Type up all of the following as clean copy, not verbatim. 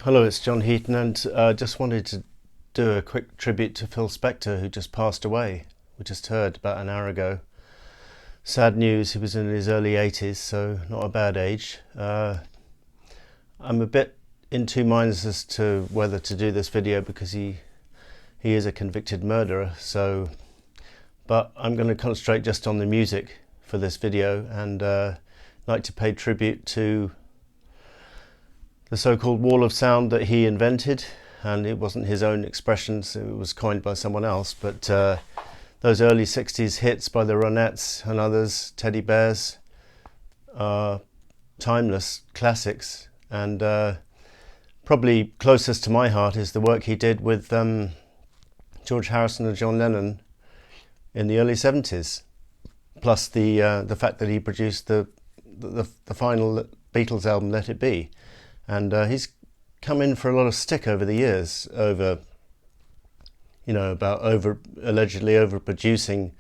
Hello, it's John Heaton, and just wanted to do a quick tribute to Phil Spector, who just passed away. We just heard about an hour ago. Sad news, he was in his early 80s, so not a bad age. I'm a bit in two minds as to whether to do this video because he is a convicted murderer, but I'm going to concentrate just on the music for this video and like to pay tribute to the so-called wall of sound that he invented, and it wasn't his own expressions, it was coined by someone else, but those early 60s hits by the Ronettes and others, Teddy Bears, are timeless classics, and probably closest to my heart is the work he did with George Harrison and John Lennon in the early 70s, plus the fact that he produced the final Beatles album, Let It Be. And he's come in for a lot of stick over the years about allegedly overproducing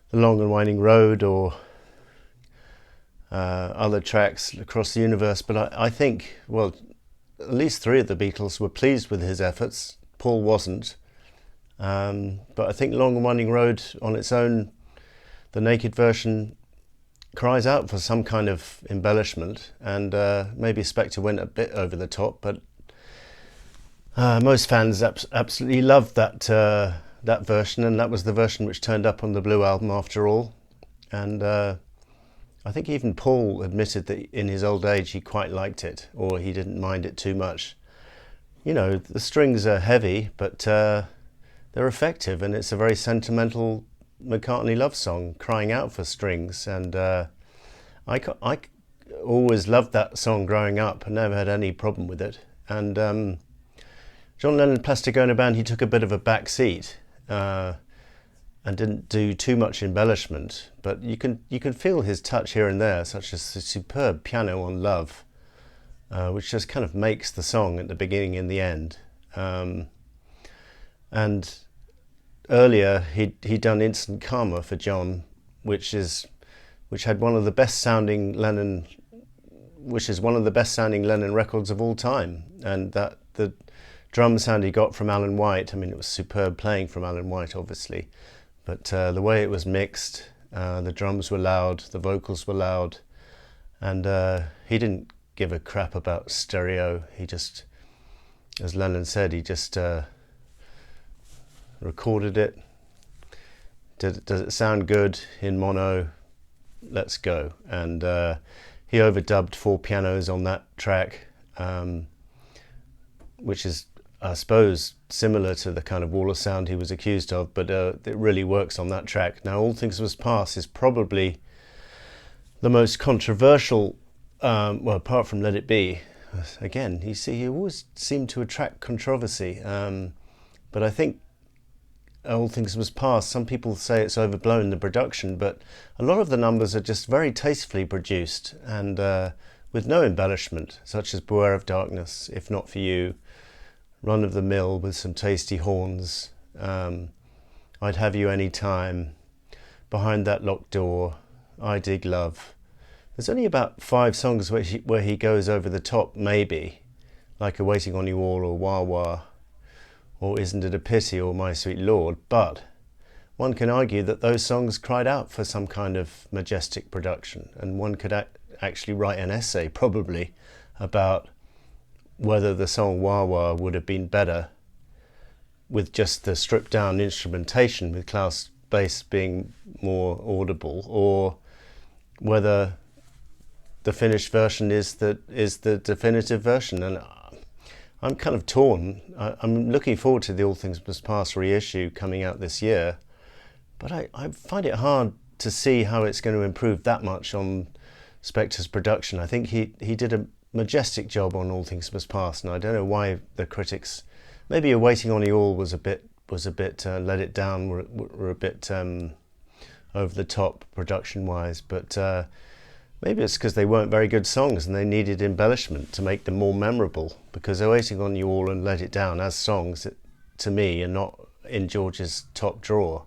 The Long and Winding Road or other tracks across the universe. But I think, well, at least three of the Beatles were pleased with his efforts. Paul wasn't. But I think Long and Winding Road on its own, the naked version, cries out for some kind of embellishment, and maybe Spector went a bit over the top, but most fans absolutely loved that version, and that was the version which turned up on the Blue Album after all. And I think even Paul admitted that in his old age he quite liked it, or he didn't mind it too much. The strings are heavy, but they're effective, and it's a very sentimental McCartney love song crying out for strings, and I always loved that song growing up. I never had any problem with it. And John Lennon Plasticona Band, he took a bit of a back seat and didn't do too much embellishment, but you can feel his touch here and there, such as the superb piano on Love, which just kind of makes the song at the beginning and the end. And earlier he'd done Instant Karma for John, which had one of the best sounding Lennon records of all time, and that the drum sound he got from Alan White, I mean, it was superb playing from Alan White, obviously, but the way it was mixed, the drums were loud, the vocals were loud, and he didn't give a crap about stereo. He just, as Lennon said, he just recorded it. Does it sound good in mono? Let's go. And he overdubbed 4 pianos on that track, which is, I suppose, similar to the kind of wall of sound he was accused of, but it really works on that track. Now, All Things Must Pass is probably the most controversial, well, apart from Let It Be. Again, he always seemed to attract controversy, but I think All Things Must Pass, some people say it's overblown, the production, but a lot of the numbers are just very tastefully produced and with no embellishment, such as Beware of Darkness, If Not For You, Run of the Mill with some tasty horns, I'd Have You Any Time, Behind That Locked Door, I Dig Love. There's only about 5 songs where he goes over the top, maybe, like Waiting on You All or Wah Wah, or Isn't It a Pity, or My Sweet Lord, but one can argue that those songs cried out for some kind of majestic production, and one could actually write an essay, probably, about whether the song Wah Wah would have been better with just the stripped down instrumentation, with Klaus' bass being more audible, or whether the finished version is the definitive version. And I'm kind of torn. I'm looking forward to the All Things Must Pass reissue coming out this year, but I find it hard to see how it's going to improve that much on Spector's production. I think he did a majestic job on All Things Must Pass, and I don't know why the critics, maybe Waiting on You All was a bit Let It Down were a bit over the top production wise, but maybe it's because they weren't very good songs and they needed embellishment to make them more memorable, because Waiting on You All and Let It Down as songs, to me, are not in George's top drawer.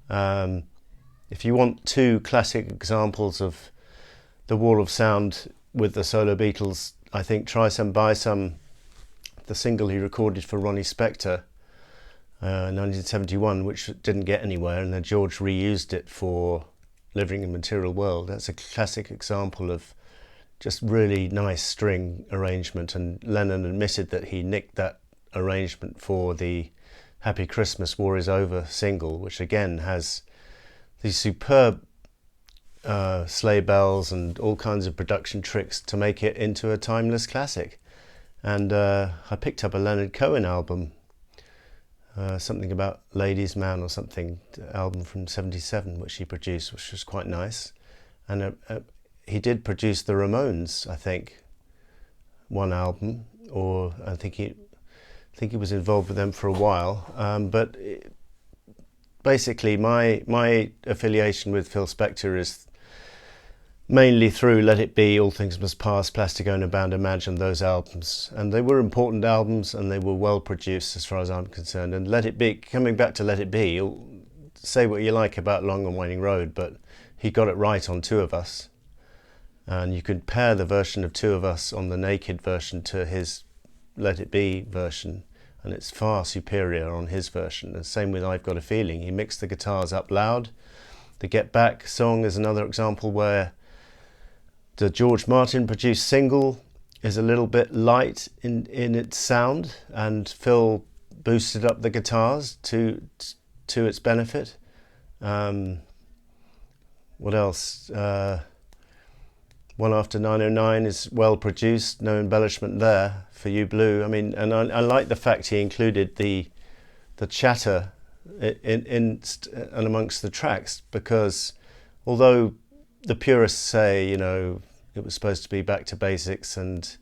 If you want 2 classic examples of the wall of sound with the solo Beatles, I think Try Some Buy Some the single he recorded for Ronnie Spector in 1971, which didn't get anywhere, and then George reused it for Living in Material World. That's a classic example of just really nice string arrangement, and Lennon admitted that he nicked that arrangement for the Happy Christmas, War Is Over single, which again has these superb sleigh bells and all kinds of production tricks to make it into a timeless classic. And I picked up a Leonard Cohen album, something about Ladies Man or something, album from '77, which he produced, which was quite nice. And he did produce the Ramones, I think, one album, or I think he was involved with them for a while. But basically, my affiliation with Phil Spector is mainly through Let It Be, All Things Must Pass, Plastic Ono Band, Imagine, those albums. And they were important albums, and they were well produced as far as I'm concerned. And Let It Be, coming back to Let It Be, you'll say what you like about Long and Winding Road, but he got it right on Two of Us. And you could pair the version of Two of Us on the Naked version to his Let It Be version, and it's far superior on his version. The same with I've Got a Feeling. He mixed the guitars up loud. The Get Back song is another example where the George Martin produced single is a little bit light in its sound, and Phil boosted up the guitars to its benefit. What else? One After 909 is well produced, no embellishment there for You Blue. I mean, and I like the fact he included the chatter in and amongst the tracks, because although the purists say, you know, it was supposed to be back to basics, and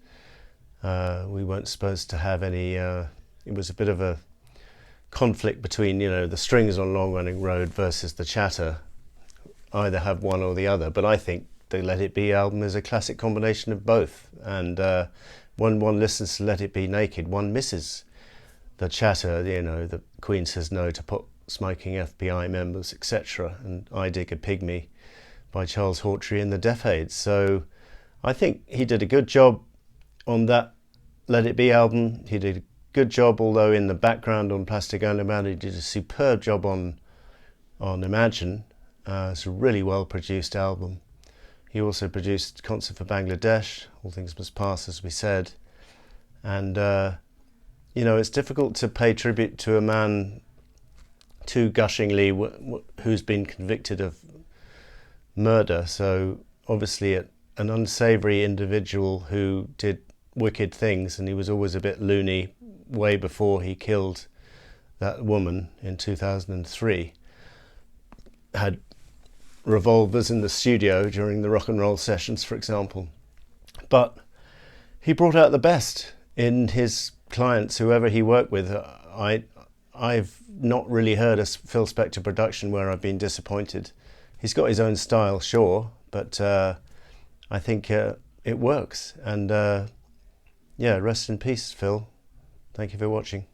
we weren't supposed to have any, it was a bit of a conflict between, you know, the strings on Long Running Road versus the chatter. Either have one or the other, but I think the Let It Be album is a classic combination of both, and when one listens to Let It Be naked, one misses the chatter, you know, the Queen says no to pot smoking FBI members, etc., and I Dig a Pygmy by Charles Hawtrey and the Deaf Aids. So I think he did a good job on that Let It Be album. He did a good job, although in the background on Plastic Ono Band, he did a superb job on Imagine. It's a really well produced album. He also produced Concert for Bangladesh, All Things Must Pass, as we said. And, you know, it's difficult to pay tribute to a man too gushingly who's been convicted of murder. So obviously an unsavoury individual who did wicked things, and he was always a bit loony way before he killed that woman in 2003. Had revolvers in the studio during the rock and roll sessions, for example. But he brought out the best in his clients, whoever he worked with. I've not really heard a Phil Spector production where I've been disappointed. He's got his own style, sure, but I think it works. And yeah, rest in peace, Phil. Thank you for watching.